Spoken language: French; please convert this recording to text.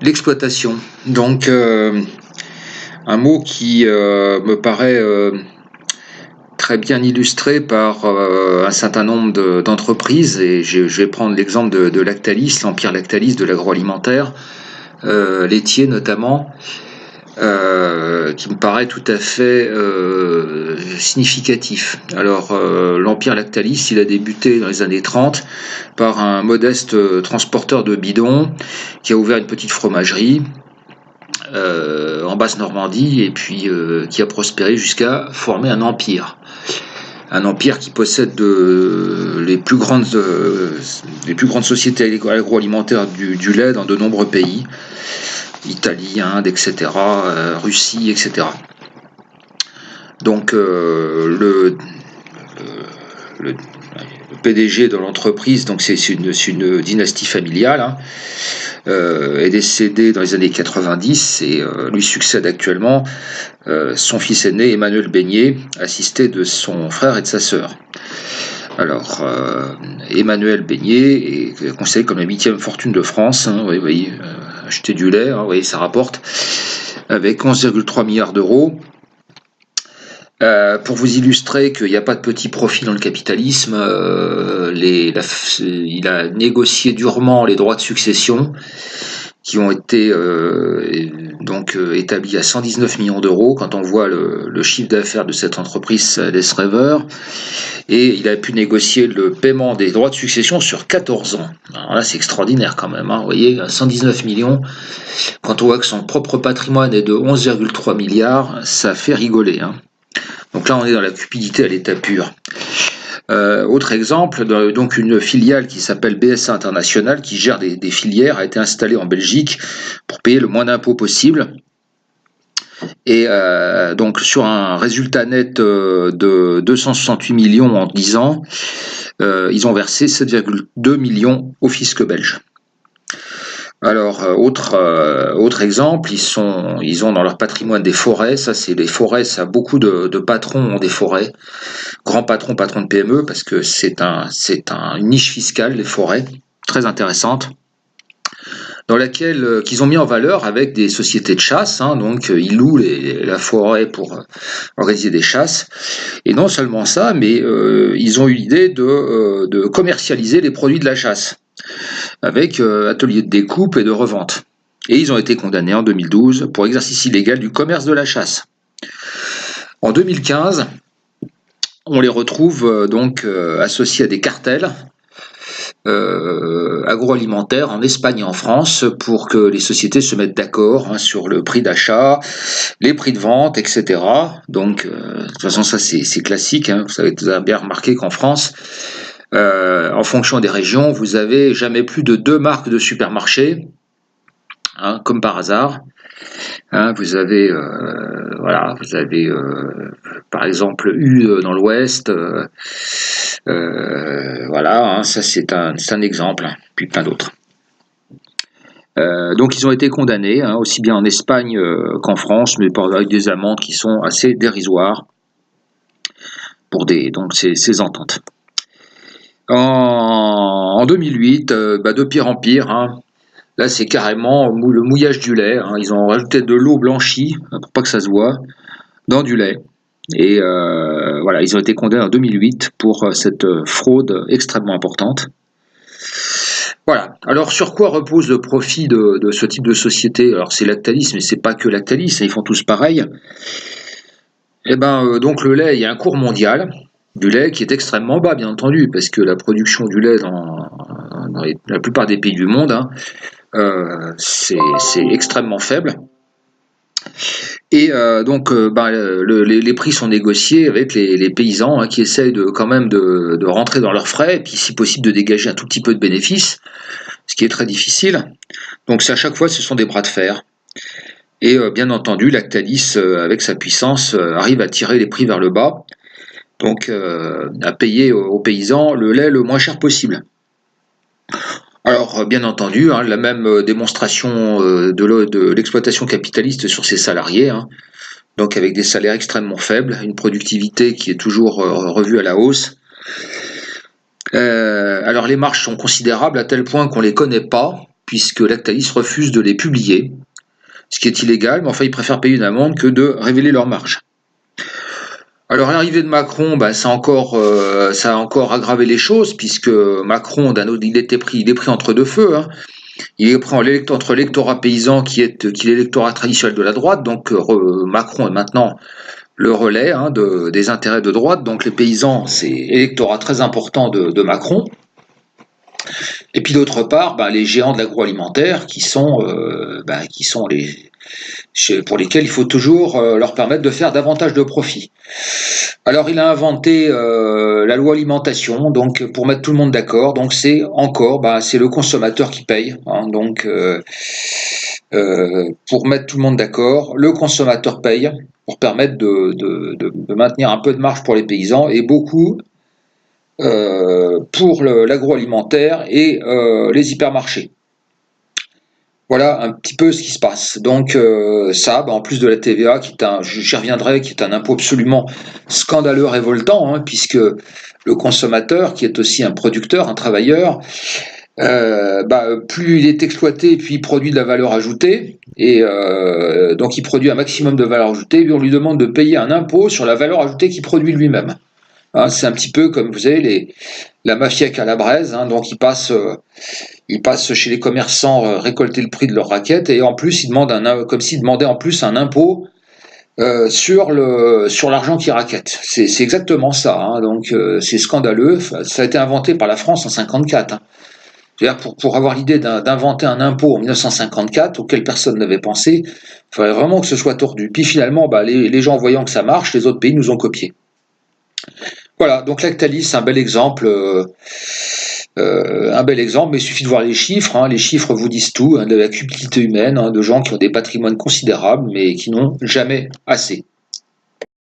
L'exploitation. Donc, un mot qui me paraît très bien illustré par un certain nombre d'entreprises, et je vais prendre l'exemple de Lactalis, l'empire Lactalis de l'agroalimentaire, laitier notamment, qui me paraît tout à fait significatif. Alors, l'empire Lactalis, il a débuté dans les années 30 par un modeste transporteur de bidons qui a ouvert une petite fromagerie en Basse-Normandie et puis qui a prospéré jusqu'à former un empire. Un empire qui possède les plus grandes sociétés agroalimentaires du lait dans de nombreux pays, Italie, Inde, etc., Russie, etc. Donc le PDG de l'entreprise, donc c'est une dynastie familiale, hein, est décédé dans les années 90 et lui succède actuellement son fils aîné Emmanuel Beignet, assisté de son frère et de sa sœur. Alors, Emmanuel Beignet est considéré comme la 8e fortune de France. Hein, vous voyez, acheter du lait, hein, vous voyez, ça rapporte, avec 11,3 milliards d'euros. Pour vous illustrer qu'il n'y a pas de petit profit dans le capitalisme, il a négocié durement les droits de succession qui ont été établis à 119 millions d'euros. Quand on voit le chiffre d'affaires de cette entreprise, ça laisse rêveur. Et il a pu négocier le paiement des droits de succession sur 14 ans. Alors là, c'est extraordinaire quand même. Hein. Vous voyez, 119 millions, quand on voit que son propre patrimoine est de 11,3 milliards, ça fait rigoler. Hein. Donc là, on est dans la cupidité à l'état pur. Autre exemple, donc une filiale qui s'appelle BSA International, qui gère des filières, a été installée en Belgique pour payer le moins d'impôts possible. Et donc sur un résultat net de 268 millions en 10 ans, ils ont versé 7,2 millions au fisc belge. Alors, autre exemple, ils ont dans leur patrimoine des forêts. Ça, c'est les forêts, ça, beaucoup de patrons ont des forêts. Grands patrons de PME, parce que c'est une niche fiscale, les forêts, très intéressante, dans laquelle qu'ils ont mis en valeur avec des sociétés de chasse. Hein, donc, ils louent la forêt pour organiser des chasses. Et non seulement ça, mais ils ont eu l'idée de commercialiser les produits de la chasse, avec atelier de découpe et de revente. Et ils ont été condamnés en 2012 pour exercice illégal du commerce de la chasse. En 2015, on les retrouve associés à des cartels agroalimentaires en Espagne et en France pour que les sociétés se mettent d'accord sur le prix d'achat, les prix de vente, etc. Donc, de toute façon, ça c'est classique. Hein. Vous avez bien remarqué qu'en France, en fonction des régions, vous avez jamais plus de 2 marques de supermarchés, hein, comme par hasard. Hein, vous avez par exemple U dans l'Ouest. Voilà, hein, ça c'est un exemple, hein, puis plein d'autres. Donc ils ont été condamnés, hein, aussi bien en Espagne qu'en France, mais avec des amendes qui sont assez dérisoires pour ces ententes. En 2008, de pire en pire, hein, là c'est carrément le mouillage du lait. Hein, ils ont rajouté de l'eau blanchie, pour pas que ça se voit, dans du lait. Et ils ont été condamnés en 2008 pour cette fraude extrêmement importante. Voilà. Alors, sur quoi repose le profit de ce type de société? Alors, c'est Lactalis, mais c'est pas que Lactalis, ils font tous pareil. Et donc le lait, il y a un cours mondial du lait qui est extrêmement bas, bien entendu, parce que la production du lait dans la plupart des pays du monde, hein, c'est extrêmement faible. Et les prix sont négociés avec les paysans, hein, qui essayent quand même de rentrer dans leurs frais, et puis si possible de dégager un tout petit peu de bénéfices, ce qui est très difficile. Donc à chaque fois, ce sont des bras de fer. Et bien entendu, Lactalis, avec sa puissance, arrive à tirer les prix vers le bas, donc à payer aux paysans le lait le moins cher possible. Alors, bien entendu, hein, la même démonstration de l'exploitation capitaliste sur ses salariés, hein, donc avec des salaires extrêmement faibles, une productivité qui est toujours revue à la hausse. Alors, les marges sont considérables à tel point qu'on ne les connaît pas, puisque Lactalis refuse de les publier, ce qui est illégal, mais enfin ils préfèrent payer une amende que de révéler leur marge. Alors l'arrivée de Macron, ça a encore aggravé les choses, puisque Macron, il est pris entre deux feux, hein. Il est pris entre l'électorat paysan qui est l'électorat traditionnel de la droite, donc Macron est maintenant le relais, hein, des intérêts de droite, donc les paysans, c'est électorat très important de Macron. Et puis d'autre part, les géants de l'agroalimentaire pour lesquels il faut toujours leur permettre de faire davantage de profit. Alors il a inventé la loi alimentation, donc pour mettre tout le monde d'accord, donc c'est le consommateur qui paye, hein, donc pour mettre tout le monde d'accord, le consommateur paye pour permettre de maintenir un peu de marge pour les paysans et beaucoup pour l'agroalimentaire et les hypermarchés. Voilà un petit peu ce qui se passe. Donc en plus de la TVA, j'y reviendrai, qui est un impôt absolument scandaleux, révoltant, hein, puisque le consommateur, qui est aussi un producteur, un travailleur, plus il est exploité, puis il produit de la valeur ajoutée, et donc il produit un maximum de valeur ajoutée, puis on lui demande de payer un impôt sur la valeur ajoutée qu'il produit lui-même. Hein, c'est un petit peu comme, vous savez, la mafia calabraise, hein, donc ils passent chez les commerçants récolter le prix de leurs raquettes, et en plus ils demandent comme s'ils demandaient en plus un impôt sur l'argent qu'ils raquettent. C'est exactement ça, hein, donc c'est scandaleux. Ça a été inventé par la France en 1954. Hein. C'est-à-dire pour avoir l'idée d'inventer un impôt en 1954 auquel personne n'avait pensé, il fallait vraiment que ce soit tordu. Puis finalement, les gens voyant que ça marche, les autres pays nous ont copié. Voilà, donc Lactalis, c'est un bel exemple, mais il suffit de voir les chiffres. Hein. Les chiffres vous disent tout, hein, de la cupidité humaine, hein, de gens qui ont des patrimoines considérables, mais qui n'ont jamais assez.